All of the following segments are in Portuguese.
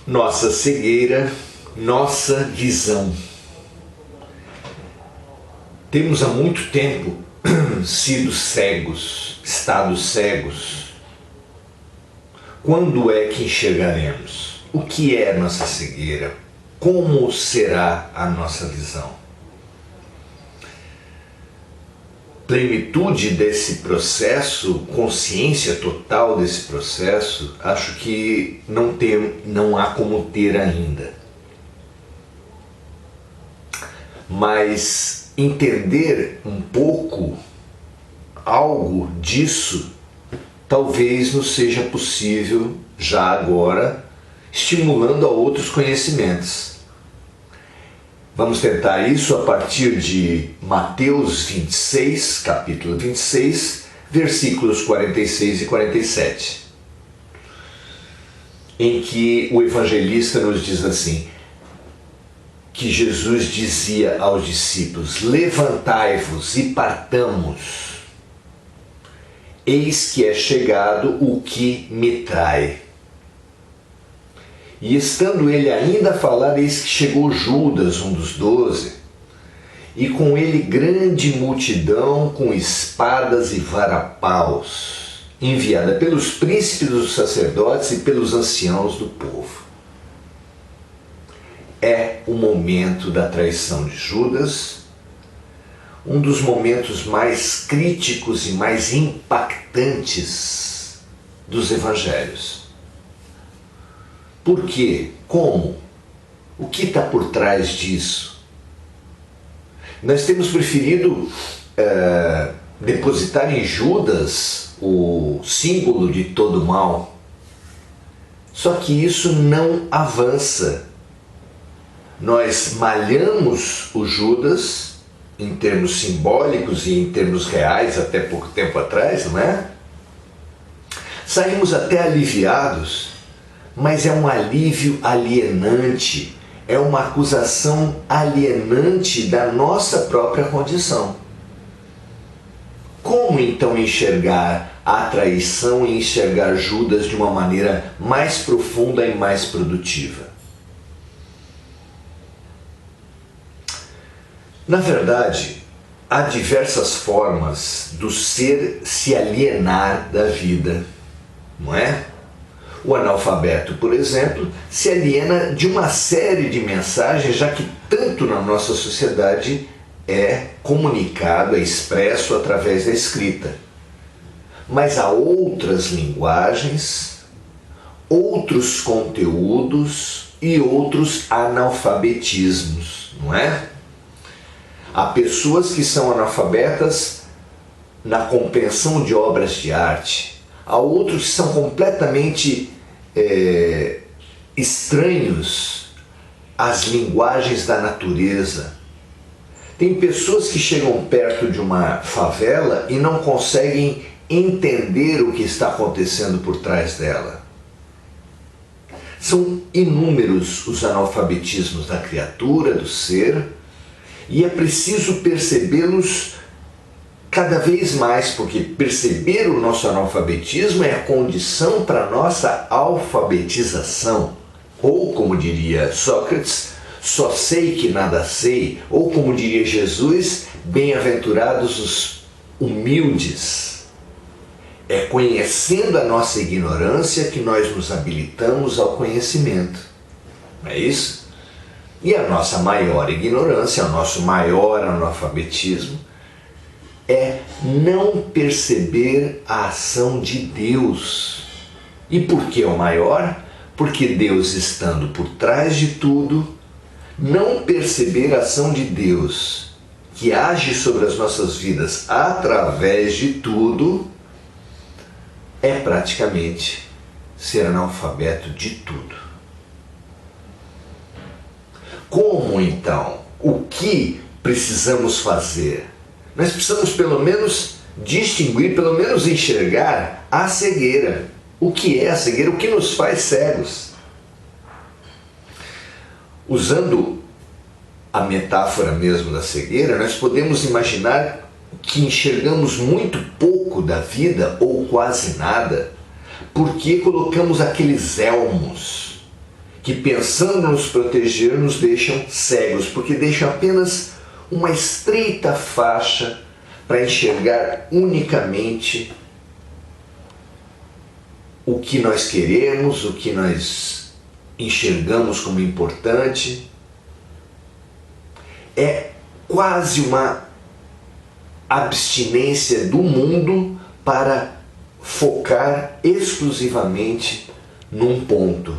Nossa cegueira, nossa visão. Temos há muito tempo sido cegos, estado cegos. Quando é que enxergaremos? O que é nossa cegueira? Como será a nossa visão? Plenitude desse processo, consciência total desse processo, acho que não há como ter ainda. Mas entender um pouco, algo disso, talvez nos seja possível já agora, estimulando a outros conhecimentos. Vamos tentar isso a partir de Mateus 26, capítulo 26, versículos 46 e 47, em que o evangelista nos diz assim, que Jesus dizia aos discípulos: levantai-vos e partamos, eis que é chegado o que me trai. E estando ele ainda a falar, eis que chegou Judas, um dos 12, e com ele grande multidão com espadas e varapaus, enviada pelos príncipes dos sacerdotes e pelos anciãos do povo. É o momento da traição de Judas, um dos momentos mais críticos e mais impactantes dos evangelhos. Por quê? Como? O que está por trás disso? Nós temos preferido depositar em Judas o símbolo de todo mal. Só que isso não avança. Nós malhamos o Judas em termos simbólicos e em termos reais até pouco tempo atrás, não é? Saímos até aliviados, mas é um alívio alienante, é uma acusação alienante da nossa própria condição. Como então enxergar a traição e enxergar Judas de uma maneira mais profunda e mais produtiva? Na verdade, há diversas formas do ser se alienar da vida, não é? O analfabeto, por exemplo, se aliena de uma série de mensagens, já que tanto na nossa sociedade é comunicado, é expresso através da escrita. Mas há outras linguagens, outros conteúdos e outros analfabetismos, não é? Há pessoas que são analfabetas na compreensão de obras de arte. Há outros que são completamente estranhos às linguagens da natureza. Tem pessoas que chegam perto de uma favela e não conseguem entender o que está acontecendo por trás dela. São inúmeros os analfabetismos da criatura, do ser, e é preciso percebê-los cada vez mais, porque perceber o nosso analfabetismo é a condição para a nossa alfabetização. Ou, como diria Sócrates, só sei que nada sei. Ou, como diria Jesus, bem-aventurados os humildes. É conhecendo a nossa ignorância que nós nos habilitamos ao conhecimento. Não é isso? E a nossa maior ignorância, o nosso maior analfabetismo, é não perceber a ação de Deus. E por que o maior? Porque Deus, estando por trás de tudo, não perceber a ação de Deus, que age sobre as nossas vidas através de tudo, é praticamente ser analfabeto de tudo. Como então? O que precisamos fazer? Nós precisamos pelo menos distinguir, pelo menos enxergar a cegueira. O que é a cegueira? O que nos faz cegos? Usando a metáfora mesmo da cegueira, nós podemos imaginar que enxergamos muito pouco da vida, ou quase nada, porque colocamos aqueles elmos que, pensando nos proteger, nos deixam cegos, porque deixam apenas uma estreita faixa para enxergar unicamente o que nós queremos, o que nós enxergamos como importante. É quase uma abstinência do mundo para focar exclusivamente num ponto.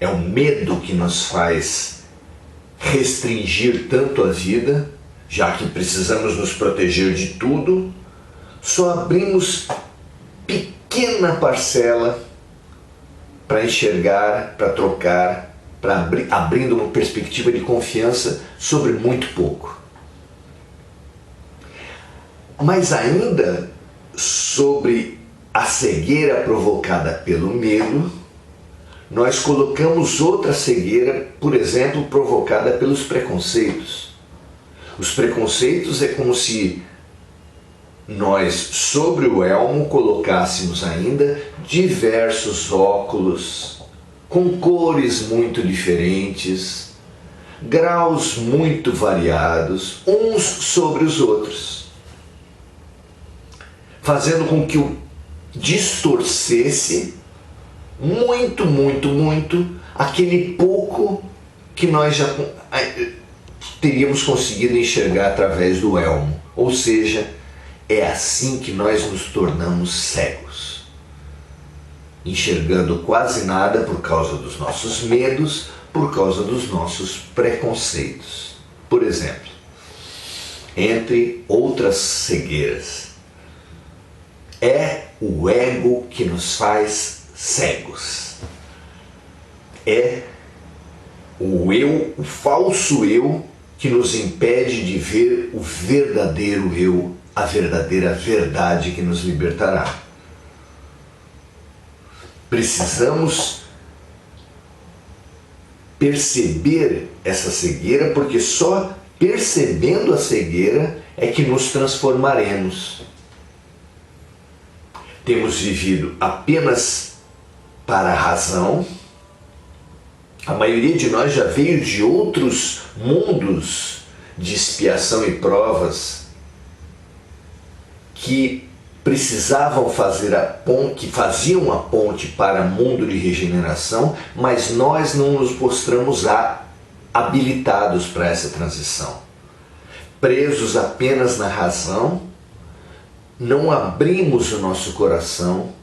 É o medo que nos faz restringir tanto a vida, já que precisamos nos proteger de tudo, só abrimos pequena parcela para enxergar, para trocar, para abrindo uma perspectiva de confiança sobre muito pouco. Mas ainda sobre a cegueira provocada pelo medo, nós colocamos outra cegueira, por exemplo, provocada pelos preconceitos. Os preconceitos é como se nós, sobre o elmo, colocássemos ainda diversos óculos, com cores muito diferentes, graus muito variados, uns sobre os outros, fazendo com que o distorcesse muito aquele pouco que nós já teríamos conseguido enxergar através do elmo. Ou seja, é assim que nós nos tornamos cegos, enxergando quase nada por causa dos nossos medos, por causa dos nossos preconceitos. Por exemplo, entre outras cegueiras, é o ego que nos faz cegos. É o eu, o falso eu, que nos impede de ver o verdadeiro eu, a verdadeira verdade que nos libertará. Precisamos perceber essa cegueira, porque só percebendo a cegueira é que nos transformaremos. Temos vivido apenas para a razão. A maioria de nós já veio de outros mundos de expiação e provas que precisavam fazer a ponte, que faziam a ponte para o mundo de regeneração, mas nós não nos mostramos habilitados para essa transição. Presos apenas na razão, não abrimos o nosso coração,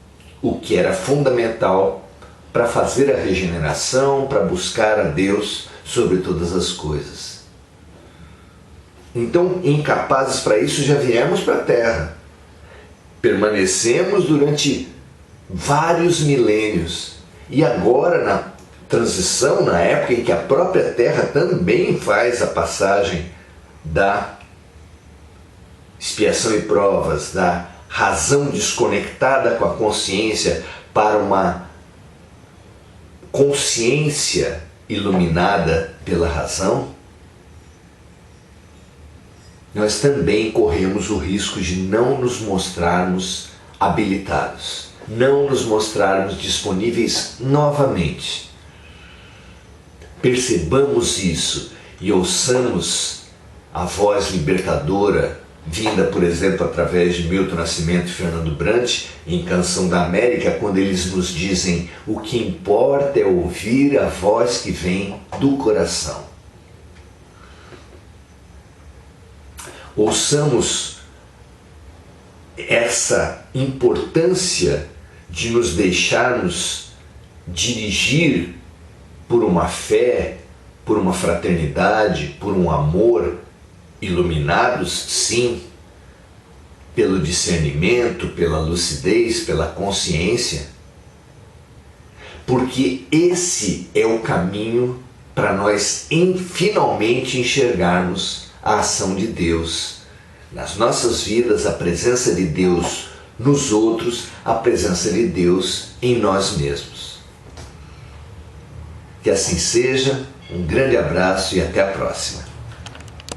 o que era fundamental para fazer a regeneração, para buscar a Deus sobre todas as coisas. Então, incapazes para isso, já viemos para a Terra. Permanecemos durante vários milênios. E agora, na transição, na época em que a própria Terra também faz a passagem da expiação e provas, da razão desconectada com a consciência para uma consciência iluminada pela razão, nós também corremos o risco de não nos mostrarmos habilitados, não nos mostrarmos disponíveis novamente. Percebamos isso e ouçamos a voz libertadora vinda, por exemplo, através de Milton Nascimento e Fernando Brant, em Canção da América, quando eles nos dizem: o que importa é ouvir a voz que vem do coração. Ouçamos essa importância de nos deixarmos dirigir por uma fé, por uma fraternidade, por um amor, iluminados, sim, pelo discernimento, pela lucidez, pela consciência, porque esse é o caminho para nós finalmente enxergarmos a ação de Deus nas nossas vidas, a presença de Deus nos outros, a presença de Deus em nós mesmos. Que assim seja, um grande abraço e até a próxima.